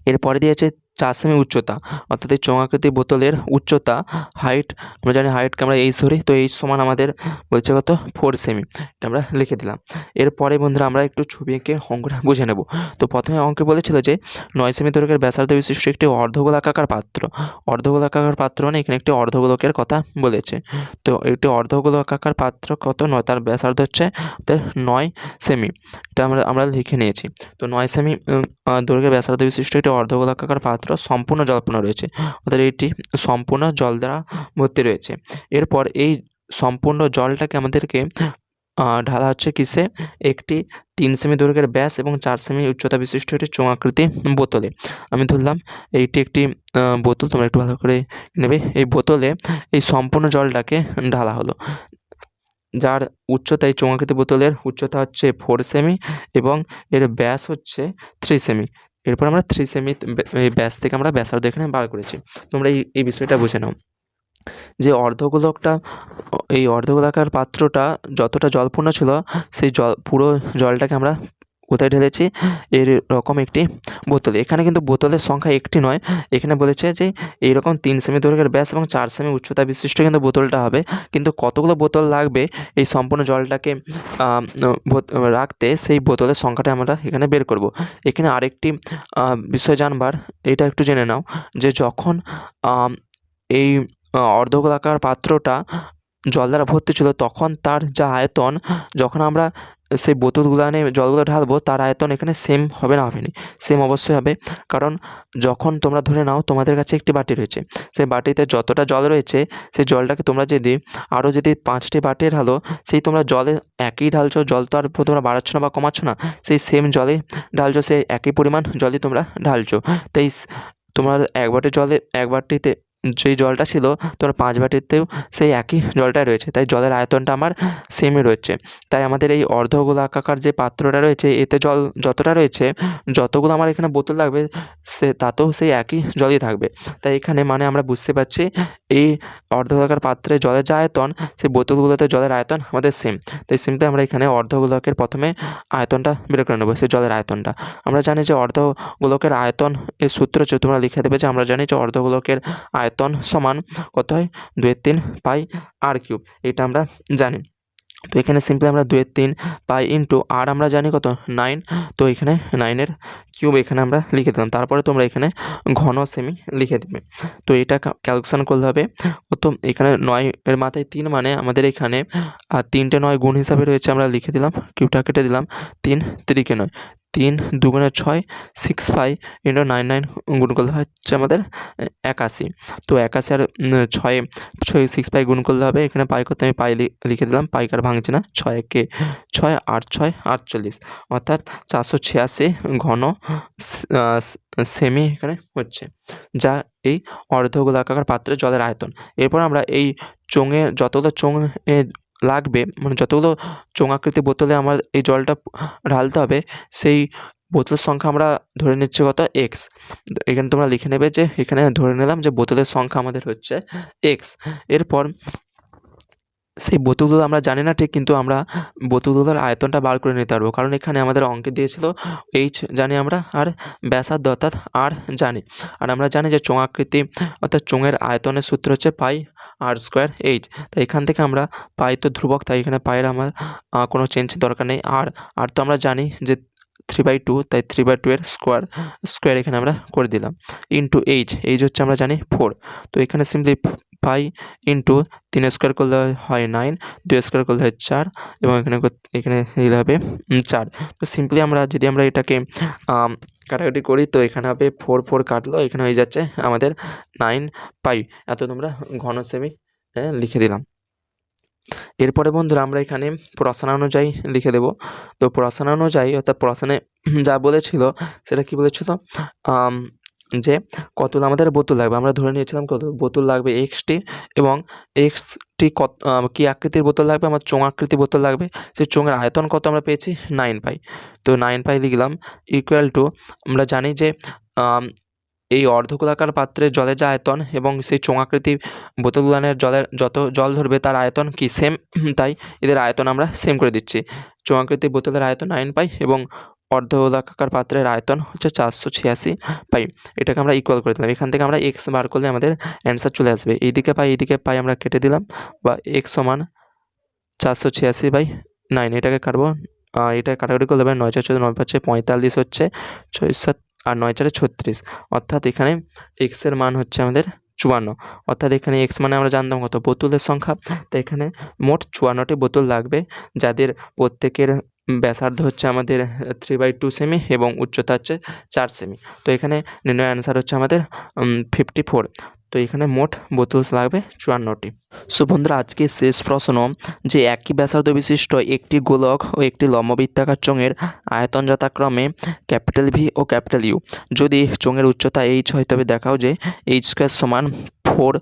এরপরে দিয়েছে 4 সেমি উচ্চতা, অর্থাৎ এই চোঙাকৃতি বোতলের উচ্চতা হাইট, আমরা জানি হাইটকে আমরা এইচ ধরি, তো এইচ সমান আমাদের বলছে কত 4 সেমি। এটা আমরা লিখে দিলাম। এরপরে বন্ধুরা আমরা একটু ছবি এঁকে অঙ্কটা বুঝে নেব। তো প্রথমে অঙ্কে বলেছিল যে 9 সেমি দৈর্ঘ্যের ব্যাসার্ধ বিশিষ্ট একটি অর্ধগোলাকার পাত্র মানে এখানে একটি অর্ধগোলকের কথা বলেছে। তো একটি অর্ধগোলাকার পাত্র কত নয়, তার ব্যাসার্ধ হচ্ছে 9 সেমি। এটা আমরা লিখে নিয়েছি। তো 9 সেমি দৈর্ঘ্যের ব্যাসার্ধ বিশিষ্ট একটি অর্ধগোলাকার পাত্র সম্পূর্ণ জলপূর্ণ রয়েছে, অর্থাৎ এটি সম্পূর্ণ জল দ্বারা ভর্তি রয়েছে। এরপর এই সম্পূর্ণ জলটাকে আমাদেরকে ঢালা হচ্ছে কিসে, একটি 3 সেমি দৈর্ঘ্যের ব্যাস এবং 4 সেমি উচ্চতা বিশিষ্ট একটি চোঙাকৃতি বোতলে। আমি ধরলাম এইটি একটি বোতল, তোমরা একটু ভালো করে নেবে। এই বোতলে এই সম্পূর্ণ জলটাকে ঢালা হলো, যার উচ্চতা, এই চোঙাকৃতি বোতলের উচ্চতা হচ্ছে 4 সেমি এবং এর ব্যাস হচ্ছে 3 সেমি। এরপর আমরা 3 সেমি এই ব্যাস থেকে আমরা ব্যাসার্ধ এখানে বার করেছি। তোমরা এই বিষয়টা বুঝে নাও যে এই অর্ধগোলাকার পাত্রটা যতটা জলপূর্ণ ছিল, সেই পুরো জলটাকে আমরা কোথায় ঢেলেছি, এরকম একটি বোতলে। এখানে কিন্তু বোতলের সংখ্যা একটি নয়, এখানে বলেছে যে এইরকম 3 সেমি দৈর্ঘ্যের ব্যাস এবং 4 সেমি উচ্চতা বিশিষ্ট কিন্তু বোতলটা হবে। কিন্তু কতগুলো বোতল লাগবে এই সম্পূর্ণ জলটাকে রাখতে, সেই বোতলের সংখ্যাটা আমরা এখানে বের করব। এখানে আরেকটি বিষয় জানবার, এটা একটু জেনে নাও যে যখন এই অর্ধগোলাকার পাত্রটা জল দ্বারা ভর্তি ছিল, তখন তার যা আয়তন, যখন আমরা সেই বোতলগুলো জলগুলো ঢালবো, তার আয়তন এখানে সেম হবে না, হবে না, সেম অবশ্যই হবে। কারণ যখন তোমরা ধরে নাও তোমাদের কাছে একটি বাটি রয়েছে, সেই বাটিতে যতটা জল রয়েছে, সেই জলটাকে তোমরা যদি আরও যদি 5টি বাটি ঢালো, সেই তোমরা জলে একই ঢালছো, জল তো আর তোমরা বাড়াচ্ছ না বা কমাচ্ছ না, সেই সেম জলে ঢালছো, সেই একই পরিমাণ জলই তোমরা ঢালছো। তাই তোমার এক বাটিতে যেই জলটা ছিল, তোমার 5 বাটিতেও সেই একই জলটাই রয়েছে, তাই জলের আয়তনটা আমার সেমই রয়েছে। তাই আমাদের এই অর্ধগোলাকার যে পাত্রটা রয়েছে, এতে জল যতটা রয়েছে, যতগুলো আমার এখানে বোতল লাগবে, তাতেও সেই একই জলই থাকবে। তাই এখানে মানে আমরা বুঝতে পারছি এই অর্ধগোলাকার পাত্রে জলের যে আয়তন, সেই বোতলগুলোতে জলের আয়তন আমাদের সেম। তাই সিম্পলি আমরা এখানে অর্ধগোলকের প্রথমে আয়তনটা বের করে নেবো, সেই জলের আয়তনটা। আমরা জানি যে অর্ধগোলকের আয়তন এর সূত্র হচ্ছে, তোমরা লিখে দেবে যে আমরা জানি যে অর্ধগোলকের আয়তন সমান কত হয়, 2/3 পাই আর কিউব, এটা আমরা জানি। তো এখানে সিম্পলি আমরা 2/3 পাই ইন্টু আর আমরা জানি কত 9, তো এখানে 9-এর কিউব এখানে আমরা লিখে দিলাম। তারপরে তোমরা এখানে ঘন সেমি লিখে দেবে। তো এটা ক্যালকুলেশন করলে হবে কত, এখানে 9-এর মাথায় 3 মানে আমাদের এখানে 3টে 9 গুণ হিসাবে রয়েছে, আমরা লিখে দিলাম, কিউবটা কেটে দিলাম, 3 3 9, 3 2 6, 6 ইন্টু 9 9 গুণ করলে হচ্ছে আমাদের 81। তো 81 আর 6 গুণ করলে হবে, এখানে পাই করতে আমি পাই লিখে দিলাম, পাইকার ভাঙছে না, 6 একে 6 8 6 48, অর্থাৎ 486 ঘন সেমি এখানে হচ্ছে, যা এই অর্ধগোলাকার পাত্রে জলের আয়তন। এরপর আমরা এই চোঙে যতগুলো চোঙ লাগবে, মানে যতগুলো চোঙাকৃতি বোতলে আমার এই জলটা ঢালতে হবে, সেই বোতলের সংখ্যা আমরা ধরে নিচ্ছি কত, এক্স। এখানে তোমরা লিখে নেবে যে এখানে ধরে নিলাম যে বোতলের সংখ্যা আমাদের হচ্ছে এক্স। এরপর সেই বোতলগুলো আমরা জানি না ঠিক, কিন্তু আমরা বোতলগুলোর আয়তনটা বার করে নিতে পারবো, কারণ এখানে আমাদের অঙ্কে দিয়েছিল এইচ জানি আমরা, আর ব্যাসার্ধ অর্থাৎ আর জানি। আর আমরা জানি যে চোঙাকৃতি অর্থাৎ চোঙের আয়তনের সূত্র হচ্ছে পাই আর স্কোয়ার এইচ। তাই এখান থেকে আমরা পাই তো ধ্রুবক, তাই এখানে পায়ের আমার কোনো চেঞ্জ দরকার নেই। আর তো আমরা জানি যে 3/2, তাই 3/2 এর স্কোয়ার এখানে আমরা করে দিলাম, ইন্টু এইচ হচ্ছে আমরা জানি 4। তো এখানে সিম্পলি পাই ইন্টু 3 স্কোয়ার করলে হয় 9, 2 স্কোয়ার করলে হয় 4, এবং এখানে দিলে হবে 4। তো সিম্পলি যদি আমরা এটাকে কাটাকাটি করি, তো এখানে হবে 4 4 কাটলো, এখানে হয়ে যাচ্ছে আমাদের 9 পাই। এত তোমরা ঘন সেমি লিখে দিলাম। এরপরে বন্ধুরা আমরা এখানে প্রশ্ন অনুযায়ী লিখে দেব। তো প্রশ্ন অনুযায়ী অর্থাৎ প্রশ্নে যা বলেছিল সেটা কি বলেছিল, যে কতগুলো আমাদের বোতল লাগবে। আমরা ধরে নিয়েছিলাম কত বোতল লাগবে, এক্সটি, এবং এক্সটি কত কী আকৃতির বোতল লাগবে, আমার চোঙ আকৃতির বোতল লাগবে। সেই চোঙের আয়তন কত আমরা পেয়েছি, 9 পাই। তো 9 পাই লিখলাম, ইকুয়াল টু আমরা জানি যে এই অর্ধগোলাকার পাত্রে জলের যে আয়তন এবং সেই চোঙাকৃতি বোতলগুলোর যত জল ধরবে তার আয়তন কি সেম, তাই এদের আয়তন আমরা সেম করে দিচ্ছি। চোঙাকৃতি বোতলের আয়তন 9 পাই এবং অর্ধগোলাকার পাত্রের আয়তন হচ্ছে 486 পাই। এটাকে আমরা ইকুয়াল করে দিলাম। এখান থেকে আমরা এক্স বার করলে আমাদের অ্যান্সার চলে আসবে। এইদিকে পাই আমরা কেটে দিলাম, বা এক্স সমান 486/9। এটাকে কাটবো, এটা কাটাকাটি করলে 9 4 14 9 5 45 হচ্ছে, 6 7 আর 9 4 36, অর্থাৎ এখানে এক্সের মান হচ্ছে আমাদের 54। অর্থাৎ এখানে এক্স মানে আমরা জানতাম কত, বোতলের সংখ্যা। তো এখানে মোট 54টি বোতল লাগবে, যাদের প্রত্যেকের ব্যাসার্ধ হচ্ছে আমাদের 3/2 সেমি এবং উচ্চতা হচ্ছে 4 সেমি। তো এখানে নির্ণয় অ্যান্সার হচ্ছে আমাদের 54। তো এখানে মোট বোতল লাগবে 54টি। সো বন্ধুরা, আজকে শেষ প্রশ্ন, যে একই ব্যাসার্ধ বিশিষ্ট একটি গোলক ও একটি লম্ববৃত্তাকার চোঙের আয়তন যথাক্রমে ক্যাপিটাল ভি ও ক্যাপিটাল ইউ। যদি চোঙের উচ্চতা এইচ হয়, তবে দেখাও যে এইচ স্কোয়ার সমান 4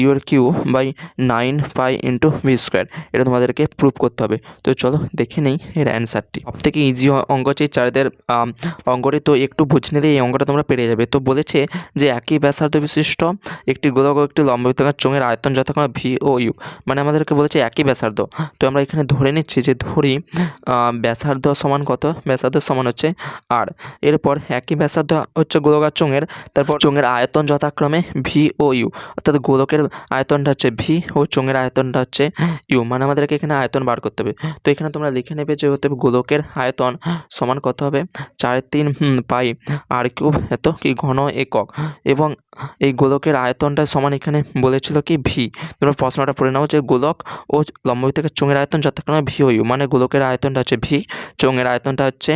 your Q by 9 pi into V square. এটা তোমাদেরকে প্রুভ করতে হবে। তো চলো দেখে নেই এর অ্যান্সারটি। সব থেকে ইজি অঙ্ক হচ্ছে চারদের অঙ্কটি, তো একটু বুঝে নিলে এই অঙ্কটা তোমরা পেরে যাবে। তো বলেছে যে একই ব্যাসার্ধ বিশিষ্ট একটি গোলক ও একটি লম্ববৃত্তাকার চোঙের আয়তন যথাক্রমে ভি ও ইউ, মানে আমাদেরকে বলেছে একই ব্যাসার্ধ। তো আমরা এখানে ধরে নিচ্ছি যে ব্যাসার্ধ সমান কত, ব্যাসার্ধ সমান হচ্ছে আর। এরপর একই ব্যাসার্ধ হচ্ছে গোলকার চোঙের, তারপর চোঙের আয়তন যথাক্রমে ভি ও ইউ, অর্থাৎ গোলকের আয়তনটা হচ্ছে ভি ও চোঙের আয়তনটা হচ্ছে ইউ, মানে আমাদেরকে এখানে আয়তন বার করতে হবে। তো এখানে তোমরা লিখে নেবে যে হতে হবে গোলকের আয়তন সমান কত হবে, 4/3 পাই আর কিউব এত কি ঘন একক, এবং এই গোলকের আয়তনটা সমান এখানে বলেছিল কি ভি। তোমরা প্রশ্নটা পড়ে নাও যে গোলক ও লম্ববৃত্তাকার চোঙের আয়তন যথাক্রমে ভি ও ইউ, মানে গোলকের আয়তনটা হচ্ছে ভি, চোঙের আয়তনটা হচ্ছে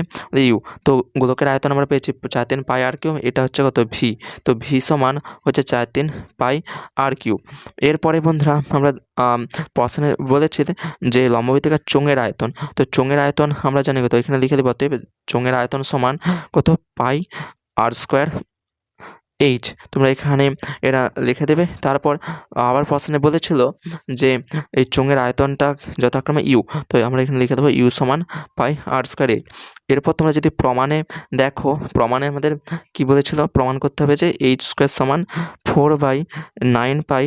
ইউ। তো গোলকের আয়তন আমরা পেয়েছি 4/3 পাই আর কিউব, এটা হচ্ছে কত ভি। তো ভি সমান হচ্ছে 4/3 পাই আর কিউব। এরপরে বন্ধুরা আমরা প্রশ্নে বলেছি যে লম্ববৃত্তাকার চোঙের আয়তন, তো চোঙের আয়তন আমরা জানি কত, এখানে লিখে দেবো চোঙের আয়তন সমান কত, পাই আর স্কোয়ার এইচ তোমরা এখানে এরা লিখে দেবে। তারপর আবার প্রশ্নে বলেছিল যে এই চোঙের আয়তনটা যথাক্রমে ইউ, তো আমরা এখানে লিখে দেবো ইউ সমান পাই আর স্কোয়ার এইচ। এরপর তোমরা যদি প্রমাণে দেখো, প্রমাণে আমাদের কি বলেছিল, প্রমাণ করতে হবে যে এইচ স্কোয়ার সমান 4/9 পাই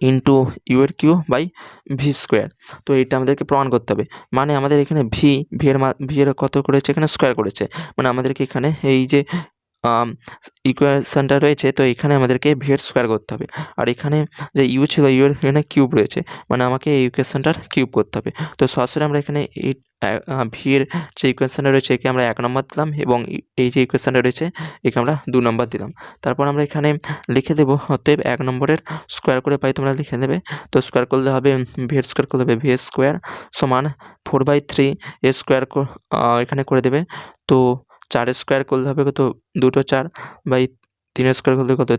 ইন্টু ইউ এর কিউ বাই ভি স্কোয়ার। তো এইটা আমাদেরকে প্রমাণ করতে হবে। মানে আমাদের এখানে ভি এর কত করেছে, এখানে স্কোয়ার করেছে, মানে আমাদেরকে এখানে এই যে ইকুয়েশনটা রয়েছে, তো এখানে আমাদেরকে ভি এর স্কোয়ার করতে হবে। আর এখানে যে ইউ ছিল, ইউ এর এখানে কিউব রয়েছে, মানে আমাকে এই ইকুয়েশনটার কিউব করতে হবে। তো সরাসরি আমরা এখানে এই ভি এর যে ইকুয়েশনটা রয়েছে একে আমরা 1 নম্বর দিলাম, এবং এই যে ইকুয়েশনটা রয়েছে একে আমরা 2 নম্বর দিলাম। তারপর আমরা এখানে লিখে দেবো অতএব 1 নম্বরের স্কোয়ার করে পাই, তোমরা লিখে দেবে। তো স্কোয়ার করলে হবে ভি এর স্কোয়ার করলে হবে ভি স্কোয়ার সমান 4/3 এ স্কোয়ার এখানে করে দেবে। তো 4 স্কোয়ার করলে হবে কত, 2 4 বাই 3 স্কোয়ার করলে কত,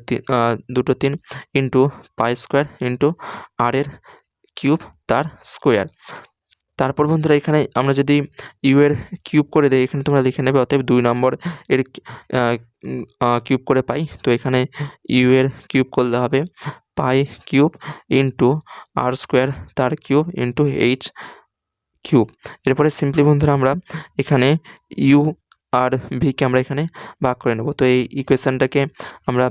2 3 ইন্টু পাই স্কোয়ার ইন্টু আর এর কিউব তার স্কোয়ার। তারপর বন্ধুরা এখানে আমরা যদি ইউ এর কিউব করে দিই, এখানে তোমরা লিখে নেবে অতএব 2 নম্বর এর কিউব করে পাই। তো এখানে ইউ এর কিউব করলে হবে পাই কিউব ইন্টু আর স্কোয়ার তার কিউব ইন্টু এইচ কিউব। এরপরে সিম্পলি বন্ধুরা আমরা এখানে ইউ আর ভিকে আমরা এখানে ভাগ করে নেব। তো এই ইকুয়েশনটাকে আমরা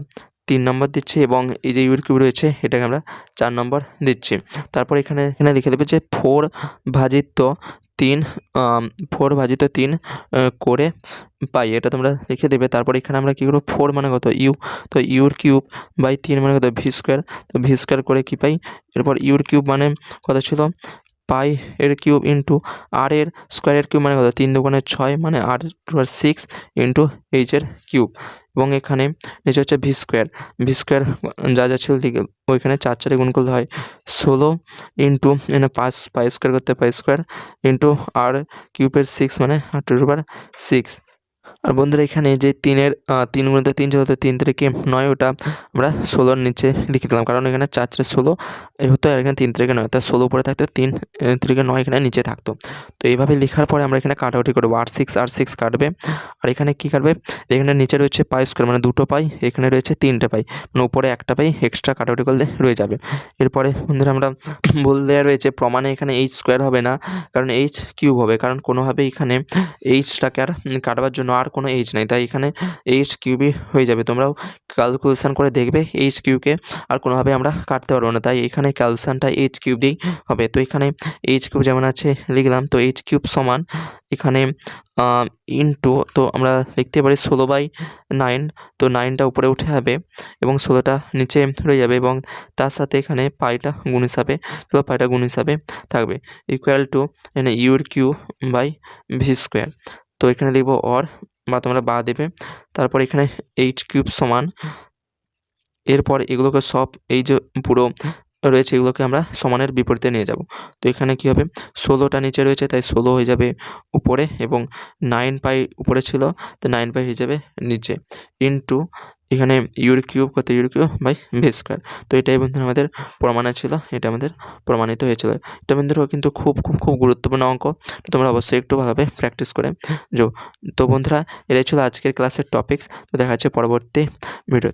3 নম্বর দিচ্ছি, এবং এই যে ইউর কিউব রয়েছে এটাকে আমরা 4 নম্বর দিচ্ছি। তারপর এখানে লিখে দেবে যে 4/3 করে পাই, এটা তোমরা লিখে দেবে। তারপর এখানে আমরা কী করবো, 4 মানে কত, ইউ, তো ইউর কিউব বাই 3 মানে কত, ভি স্কোয়ার, তো ভি স্কোয়ার করে কী পাই, এরপর ইউর কিউব মানে কত ছিল, পাই এর কিউব ইন্টু আর এর স্কোয়ারের কিউব মানে কত, 3 দুগুণে 6 মানে আর 6 ইন্টু এইচ এর কিউব, এবং এখানে নিচে হচ্ছে ভি স্কোয়ার যা ছিল দিকে ওইখানে 4 4 গুণ করলে হয় 16 ইন্টু এখানে পাই স্কোয়ার করতে পাই স্কোয়ার ইন্টু আর কিউবের 6 মানে 8/6। আর বন্ধুরা এখানে যে 3 গুণিত 3 ছিল, 3 থেকে 9, ওটা আমরা 16-র নিচে লিখে দিলাম, কারণ এখানে 4 4 16 এই হতো, আর এখানে 3 থেকে 9, তার 16 উপরে থাকতো, 3 থেকে 9 এখানে নিচে থাকতো। তো এইভাবে লেখার পরে আমরা এখানে কাটাকুটি করবো, আর 6 কাটবে, আর এখানে কি কাটবে, এখানে নিচে রয়েছে পাই স্কোয়ার মানে 2টো পাই, এখানে রয়েছে 3টে পাই, মানে উপরে 1টা পাই এক্সট্রা কাটাকুটি করলে রয়ে যাবে। এরপরে বন্ধুরা আমরা বলে দেওয়া রয়েছে প্রমাণে এখানে এইচ স্কোয়ার হবে না, কারণ এইচ কিউব হবে, কারণ কোনোভাবে এখানে এইচটাকে আর কাটবার জন্য আর কোনো এইচ নেই, তাই এখানে এইচ কিউবই হয়ে যাবে। তোমরাও ক্যালকুলেশন করে দেখবে এইচ কিউবকে আর কোনোভাবে আমরা কাটতে পারবো না, তাই এখানে ক্যালকুলেশনটা এইচ কিউব দিয়েই হবে। তো এখানে এইচ কিউব যেমন আছে লিখলাম, তো এইচ কিউব সমান এখানে ইন্টু, তো আমরা লিখতে পারি 16/9, তো 9টা উপরে উঠে যাবে এবং 16টা নিচে রয়ে যাবে, এবং তার সাথে এখানে পাইটা গুণ হিসাবে থাকবে, ইকুয়াল টু এখানে your Q by V square. তো এখানে লিখব অর, বা তোমরা বা দেবে। তারপর এখানে এইচ কিউব সমান, এরপর এগুলোকে সব এই যে পুরো রয়েছে এগুলোকে আমরা সমানের বিপরীতে নিয়ে যাব। তো এখানে কী হবে, 16টা নিচে রয়েছে তাই 16 হয়ে যাবে উপরে, এবং 9 পাই উপরে ছিল তো 9 পাই হয়ে যাবে নিচে, ইন্টু এখানে your cube by V square. তো এটাই বন্ধুরা আমাদের প্রমাণে ছিল, এটা আমাদের প্রমাণিত হয়েছিল। এটা বন্ধুরা কিন্তু খুব খুব খুব গুরুত্বপূর্ণ অঙ্ক, তোমরা অবশ্যই একটু ভালোভাবে প্র্যাকটিস করে তো বন্ধুরা এটাই ছিল আজকের ক্লাসের টপিকস। তো দেখা যাচ্ছে পরবর্তী ভিডিও।